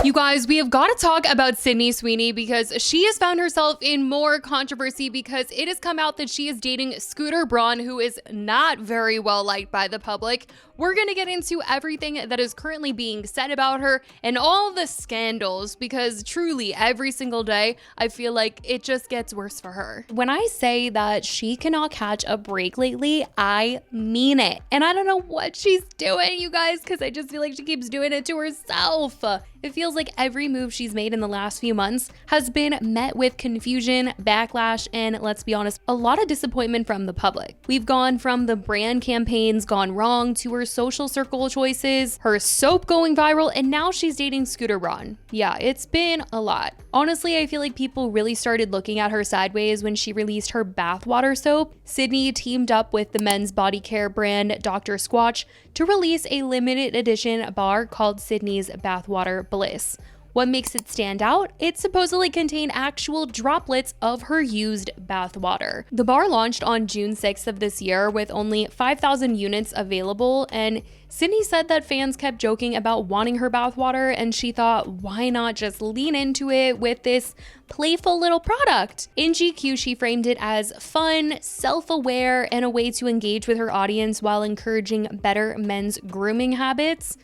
You guys, we have got to talk about Sydney Sweeney because she has found herself in more controversy because it has come out that she is dating Scooter Braun, who is not very well liked by the public. We're going to get into everything that is currently being said about her and all the scandals because truly every single day I feel like it just gets worse for her. When I say that she cannot catch a break lately, I mean it. And I don't know what she's doing, you guys, because I just feel like she keeps doing it to herself. It feels like every move she's made in the last few months has been met with confusion, backlash, and let's be honest, a lot of disappointment from the public. We've gone from the brand campaigns gone wrong to her social circle choices, her soap going viral, and now she's dating Scooter Braun. Yeah, it's been a lot. Honestly, I feel like people really started looking at her sideways when she released her bathwater soap. Sydney teamed up with the men's body care brand Dr. Squatch to release a limited edition bar called Sydney's Bathwater Bliss. What makes it stand out? It supposedly contained actual droplets of her used bathwater. The bar launched on June 6th of this year with only 5,000 units available, and Sydney said that fans kept joking about wanting her bathwater, and she thought, why not just lean into it with this playful little product? In GQ, she framed it as fun, self-aware, and a way to engage with her audience while encouraging better men's grooming habits.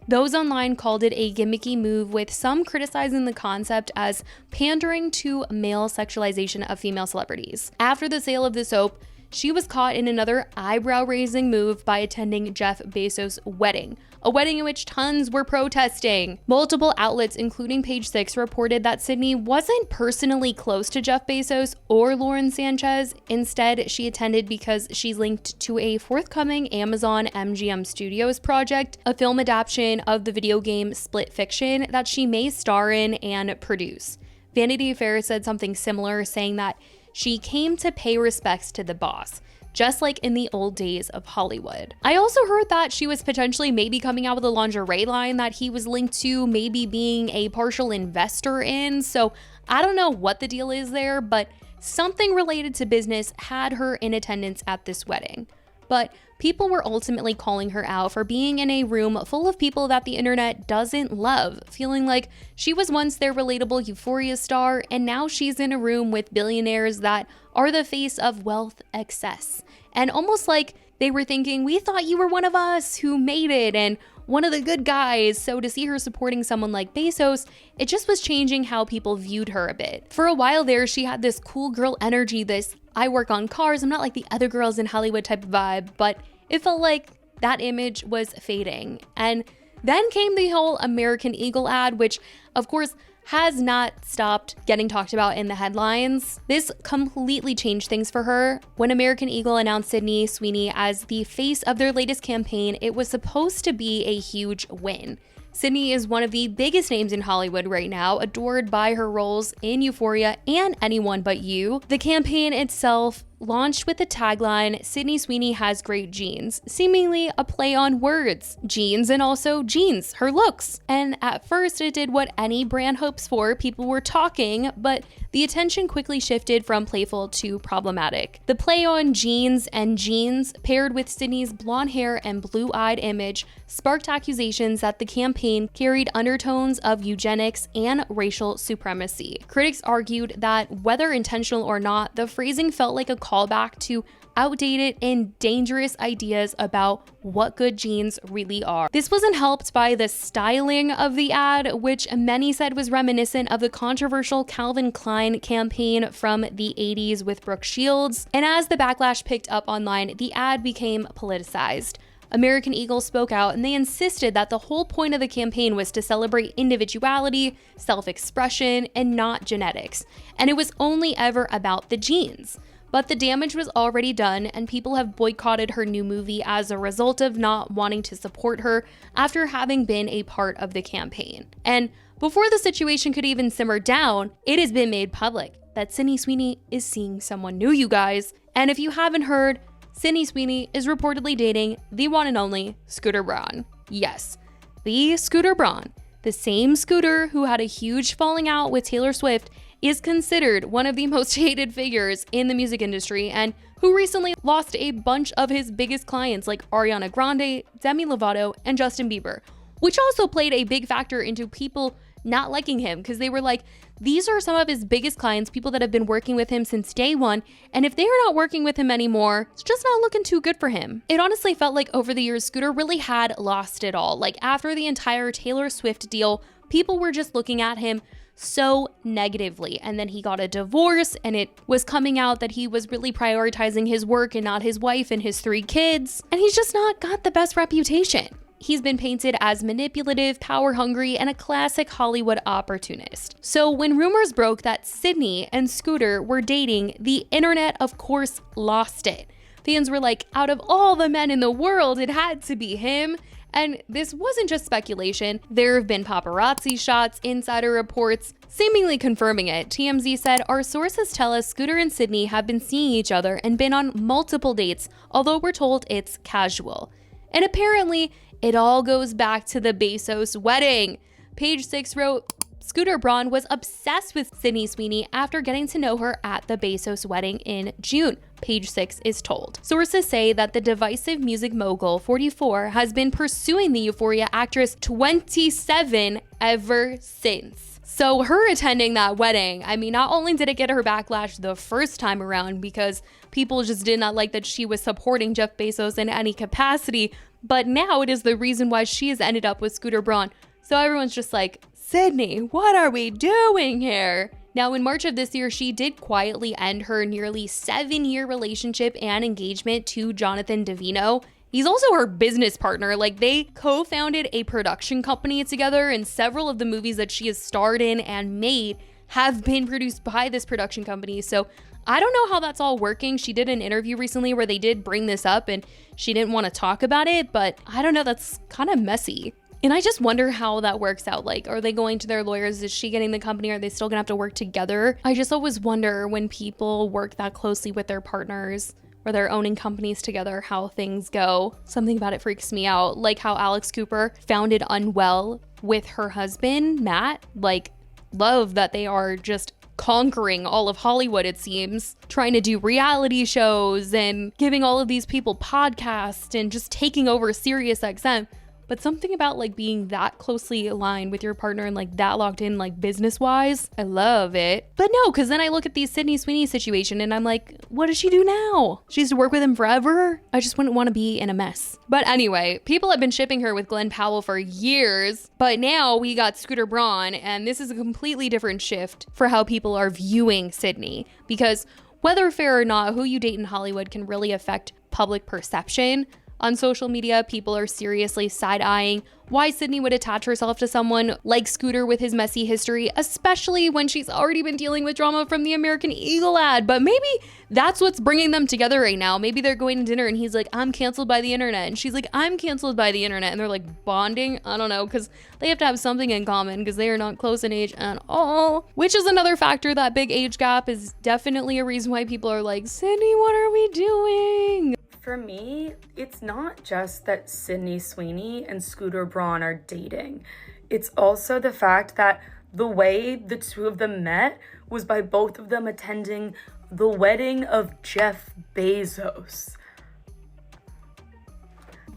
Those online called it a gimmicky move, with some criticizing the concept as pandering to male sexualization of female celebrities. After the sale of the soap, she was caught in another eyebrow-raising move by attending Jeff Bezos' wedding, a wedding in which tons were protesting. Multiple outlets, including Page Six, reported that Sydney wasn't personally close to Jeff Bezos or Lauren Sanchez. Instead, she attended because she's linked to a forthcoming Amazon MGM Studios project, a film adaptation of the video game Split Fiction that she may star in and produce. Vanity Fair said something similar, saying that she came to pay respects to the boss, just like in the old days of Hollywood. I also heard that she was potentially maybe coming out with a lingerie line that he was linked to, maybe being a partial investor in. So I don't know what the deal is there, but something related to business had her in attendance at this wedding. But people were ultimately calling her out for being in a room full of people that the internet doesn't love, feeling like she was once their relatable Euphoria star, and now she's in a room with billionaires that are the face of wealth excess. And almost like they were thinking, we thought you were one of us who made it and one of the good guys. So to see her supporting someone like Bezos, it just was changing how people viewed her a bit. For a while there, she had this cool girl energy, this I work on cars, I'm not like the other girls in Hollywood type of vibe, but it felt like that image was fading. And then came the whole American Eagle ad, which of course has not stopped getting talked about in the headlines. This completely changed things for her. When American Eagle announced Sydney Sweeney as the face of their latest campaign, it was supposed to be a huge win. Sydney is one of the biggest names in Hollywood right now, adored by her roles in Euphoria and Anyone But You. The campaign itself launched with the tagline, Sydney Sweeney has great genes, seemingly a play on words. Jeans and also jeans, her looks. And at first it did what any brand hopes for, people were talking, but the attention quickly shifted from playful to problematic. The play on jeans and jeans, paired with Sydney's blonde hair and blue-eyed image, sparked accusations that the campaign carried undertones of eugenics and racial supremacy. Critics argued that whether intentional or not, the phrasing felt like a callback to outdated and dangerous ideas about what good genes really are. This wasn't helped by the styling of the ad, which many said was reminiscent of the controversial Calvin Klein campaign from the 80s with Brooke Shields. And as the backlash picked up online, the ad became politicized. American Eagle spoke out and they insisted that the whole point of the campaign was to celebrate individuality, self-expression, and not genetics. And it was only ever about the genes. But the damage was already done, and people have boycotted her new movie as a result of not wanting to support her after having been a part of the campaign. And before the situation could even simmer down, it has been made public that Sydney Sweeney is seeing someone new, you guys. And if you haven't heard, Sydney Sweeney is reportedly dating the one and only Scooter Braun. Yes, the Scooter Braun, the same Scooter who had a huge falling out with Taylor Swift, is considered one of the most hated figures in the music industry and who recently lost a bunch of his biggest clients like Ariana Grande, Demi Lovato, and Justin Bieber, which also played a big factor into people not liking him because they were like, these are some of his biggest clients, people that have been working with him since day one, and if they are not working with him anymore, it's just not looking too good for him. It honestly felt like over the years, Scooter really had lost it all. Like after the entire Taylor Swift deal, people were just looking at him so negatively. And then he got a divorce and it was coming out that he was really prioritizing his work and not his wife and his 3 kids. And he's just not got the best reputation. He's been painted as manipulative, power-hungry, and a classic Hollywood opportunist. So when rumors broke that Sydney and Scooter were dating, the internet, of course, lost it. Fans were like, out of all the men in the world, it had to be him. And this wasn't just speculation. There have been paparazzi shots, insider reports, seemingly confirming it. TMZ said, our sources tell us Scooter and Sydney have been seeing each other and been on multiple dates, although we're told it's casual. And apparently, it all goes back to the Bezos wedding. Page 6 wrote, Scooter Braun was obsessed with Sydney Sweeney after getting to know her at the Bezos wedding in June, Page 6 is told. Sources say that the divisive music mogul, 44, has been pursuing the Euphoria actress, 27, ever since. So her attending that wedding, I mean, not only did it get her backlash the first time around because people just did not like that she was supporting Jeff Bezos in any capacity, but now it is the reason why she has ended up with Scooter Braun. So everyone's just like, Sydney, what are we doing here? Now, in March of this year, she did quietly end her nearly 7-year relationship and engagement to Jonathan Davino. He's also her business partner. Like, they co-founded a production company together, and several of the movies that she has starred in and made have been produced by this production company. So I don't know how that's all working. She did an interview recently where they did bring this up and she didn't want to talk about it, but I don't know, that's kind of messy. And I just wonder how that works out. Like, are they going to their lawyers? Is she getting the company? Are they still gonna have to work together? I just always wonder when people work that closely with their partners or they're owning companies together, how things go. Something about it freaks me out. Like how Alex Cooper founded Unwell with her husband, Matt. Like, love that they are just conquering all of Hollywood, it seems, trying to do reality shows and giving all of these people podcasts and just taking over SiriusXM. But something about like being that closely aligned with your partner and like that locked in like business wise, I love it. But no, because then I look at the Sydney Sweeney situation and I'm like, what does she do now? She has to work with him forever? I just wouldn't want to be in a mess. But anyway, people have been shipping her with Glenn Powell for years, but now we got Scooter Braun, and this is a completely different shift for how people are viewing Sydney, because whether fair or not, who you date in Hollywood can really affect public perception. On social media, people are seriously side-eyeing why Sydney would attach herself to someone like Scooter with his messy history, especially when she's already been dealing with drama from the American Eagle ad. But maybe that's what's bringing them together right now. Maybe they're going to dinner and he's like, I'm canceled by the internet. And she's like, I'm canceled by the internet. And they're like bonding. I don't know, because they have to have something in common because they are not close in age at all. Which is another factor. That big age gap is definitely a reason why people are like, Sydney, what are we doing? For me, it's not just that Sydney Sweeney and Scooter Braun are dating. It's also the fact that the way the two of them met was by both of them attending the wedding of Jeff Bezos.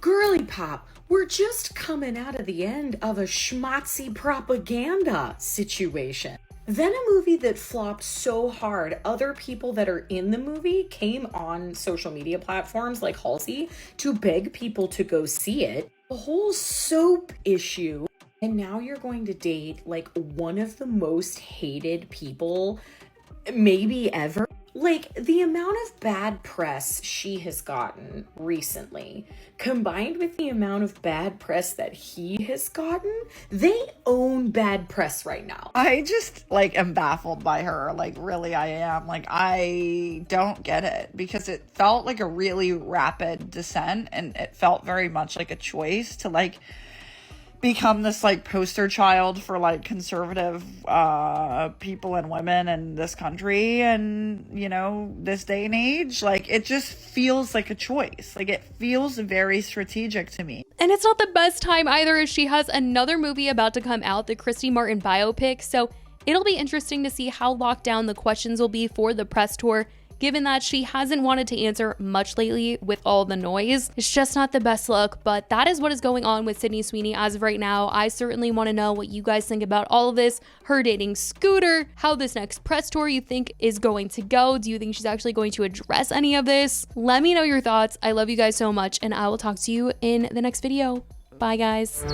Girly pop, we're just coming out of the end of a schmatzy propaganda situation. Then a movie that flopped so hard, other people that are in the movie came on social media platforms like Halsey to beg people to go see it. The whole soap issue. And now you're going to date like one of the most hated people maybe ever. Like, the amount of bad press she has gotten recently, combined with the amount of bad press that he has gotten, they own bad press right now. I just, like, am baffled by her. Like, really, I am. Like, I don't get it, because it felt like a really rapid descent, and it felt very much like a choice to, like, become this like poster child for like conservative people and women in this country and, you know, this day and age. Like, it just feels like a choice. Like, it feels very strategic to me. And it's not the best time either, as she has another movie about to come out, the Christy Martin biopic. So it'll be interesting to see how locked down the questions will be for the press tour, given that she hasn't wanted to answer much lately with all the noise. It's just not the best look, but that is what is going on with Sydney Sweeney as of right now. I certainly want to know what you guys think about all of this, her dating Scooter, how this next press tour you think is going to go. Do you think she's actually going to address any of this? Let me know your thoughts. I love you guys so much, and I will talk to you in the next video. Bye, guys.